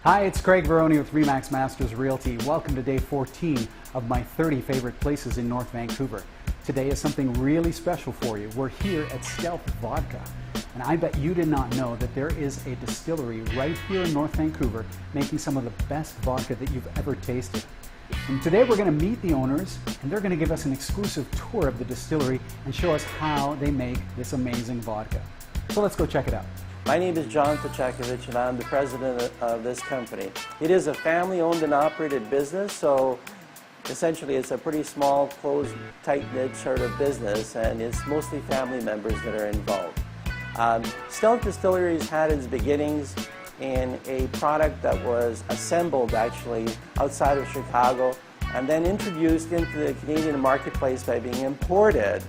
Hi, it's Craig Veroni with RE/MAX Masters Realty. Welcome to day 14 of my 30 favorite places in North Vancouver. Today is something really special for you. We're here at Stealth Vodka. And I bet you did not know that there is a distillery right here in North Vancouver making some of the best vodka that you've ever tasted. And today we're going to meet the owners, and they're going to give us an exclusive tour of the distillery and show us how they make this amazing vodka. So let's go check it out. My name is John Pocekovic, and I'm the president of this company. It is a family-owned and operated business, so essentially it's a pretty small, closed, tight-knit sort of business, and it's mostly family members that are involved. Stealth Distilleries had its beginnings in a product that was assembled actually outside of Chicago and then introduced into the Canadian marketplace by being imported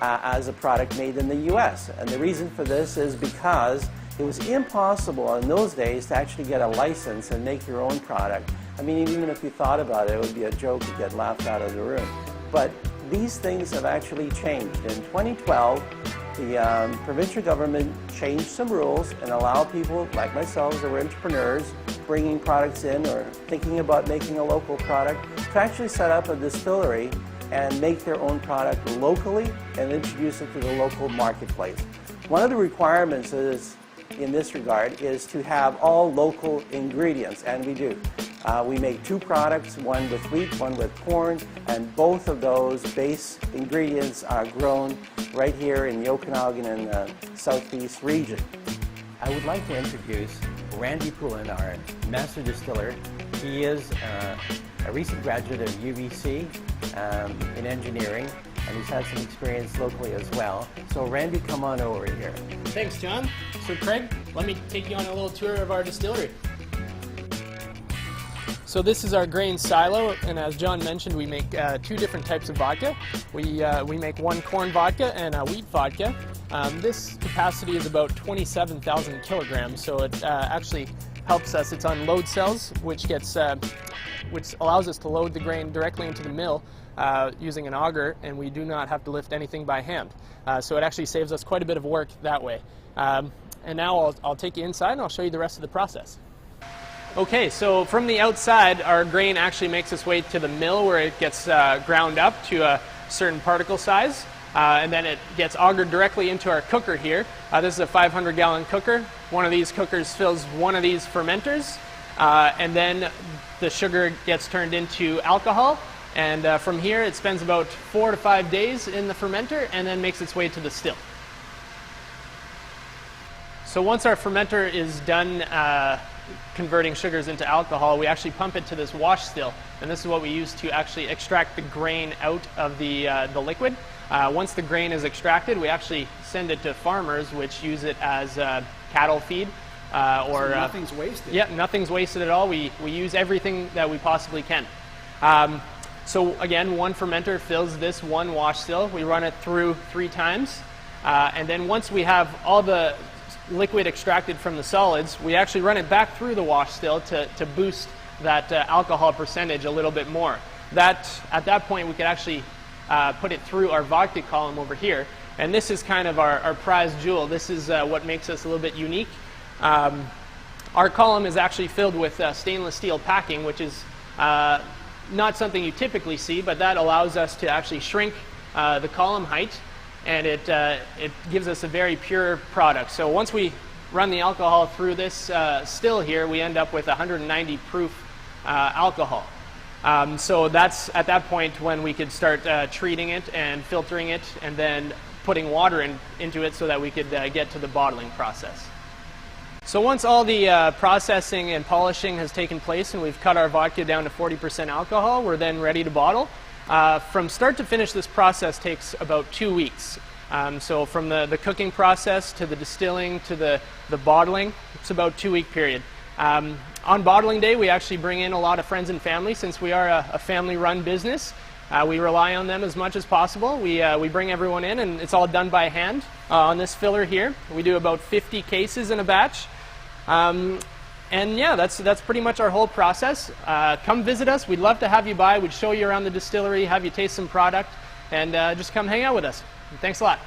as a product made in the U.S. And the reason for this is because it was impossible in those days to actually get a license and make your own product. I mean, even if you thought about it, it would be a joke, you'd get laughed out of the room. But these things have actually changed. In 2012, the provincial government changed some rules and allowed people like myself that were entrepreneurs bringing products in or thinking about making a local product to actually set up a distillery and make their own product locally and introduce it to the local marketplace. One of the requirements is, in this regard, is to have all local ingredients, and we do. We make two products, one with wheat, one with corn, and both of those base ingredients are grown right here in the Okanagan and Southeast region. I would like to introduce Randy Poulin, our master distiller. He is a recent graduate of UBC in engineering, and he's had some experience locally as well. So Randy, come on over here. Thanks, John. So Craig, let me take you on a little tour of our distillery. So this is our grain silo, and as John mentioned, we make two different types of vodka. We make one corn vodka and a wheat vodka. This capacity is about 27,000 kilograms, so it actually helps us. It's on load cells, which allows us to load the grain directly into the mill using an auger, and we do not have to lift anything by hand. So it actually saves us quite a bit of work that way. And now I'll take you inside and I'll show you the rest of the process. Okay, so from the outside, our grain actually makes its way to the mill where it gets ground up to a certain particle size, and then it gets augered directly into our cooker here. This is a 500-gallon cooker. One of these cookers fills one of these fermenters, and then the sugar gets turned into alcohol, and from here it spends about 4 to 5 days in the fermenter and then makes its way to the still. So once our fermenter is done converting sugars into alcohol, we actually pump it to this wash still, and this is what we use to actually extract the grain out of the liquid. Once the grain is extracted, we actually send it to farmers, which use it as cattle feed. So nothing's wasted. Yeah, nothing's wasted at all. We use everything that we possibly can. So again, one fermenter fills this one wash still. We run it through 3 times, and then once we have all the liquid extracted from the solids, we actually run it back through the wash still to boost that alcohol percentage a little bit more. At that point, we could actually put it through our vodka column over here, and this is kind of our prized jewel. This is what makes us a little bit unique. Our column is actually filled with stainless steel packing, which is not something you typically see, but that allows us to actually shrink the column height, and it gives us a very pure product. So once we run the alcohol through this still here, we end up with 190 proof alcohol. So that's at that point when we could start treating it and filtering it and then putting water into it so that we could get to the bottling process. So once all the processing and polishing has taken place and we've cut our vodka down to 40% alcohol, we're then ready to bottle. From start to finish, this process takes about 2 weeks. So from the cooking process to the distilling to the bottling, it's about a 2-week period. On bottling day, we actually bring in a lot of friends and family. Since we are a family-run business, we rely on them as much as possible. We bring everyone in, and it's all done by hand. On this filler here, we do about 50 cases in a batch. And yeah, that's pretty much our whole process. Come visit us. We'd love to have you by. We'd show you around the distillery, have you taste some product, and just come hang out with us. Thanks a lot.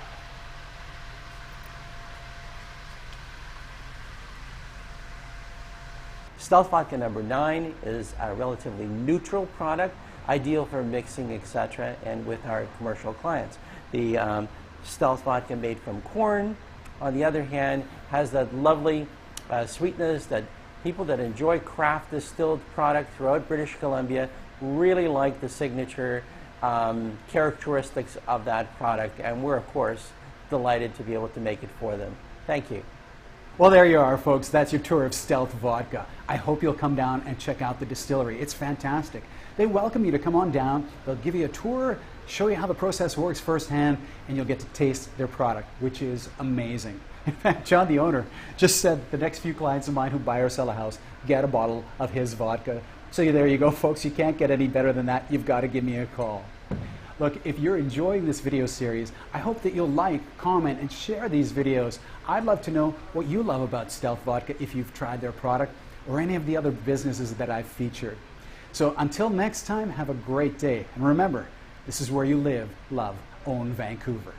Stealth Vodka number 9 is a relatively neutral product, ideal for mixing, etc., and with our commercial clients. The Stealth Vodka made from corn, on the other hand, has that lovely sweetness that people that enjoy craft distilled product throughout British Columbia really like the signature characteristics of that product, and we're, of course, delighted to be able to make it for them. Thank you. Well, there you are, folks. That's your tour of Stealth Vodka. I hope you'll come down and check out the distillery. It's fantastic. They welcome you to come on down. They'll give you a tour, show you how the process works firsthand, and you'll get to taste their product, which is amazing. In fact, John, the owner, just said the next few clients of mine who buy or sell a house get a bottle of his vodka. So there you go, folks. You can't get any better than that. You've got to give me a call. Look, if you're enjoying this video series, I hope that you'll like, comment, and share these videos. I'd love to know what you love about Stealth Vodka if you've tried their product or any of the other businesses that I've featured. So until next time, have a great day. And remember, this is where you live, love, own Vancouver.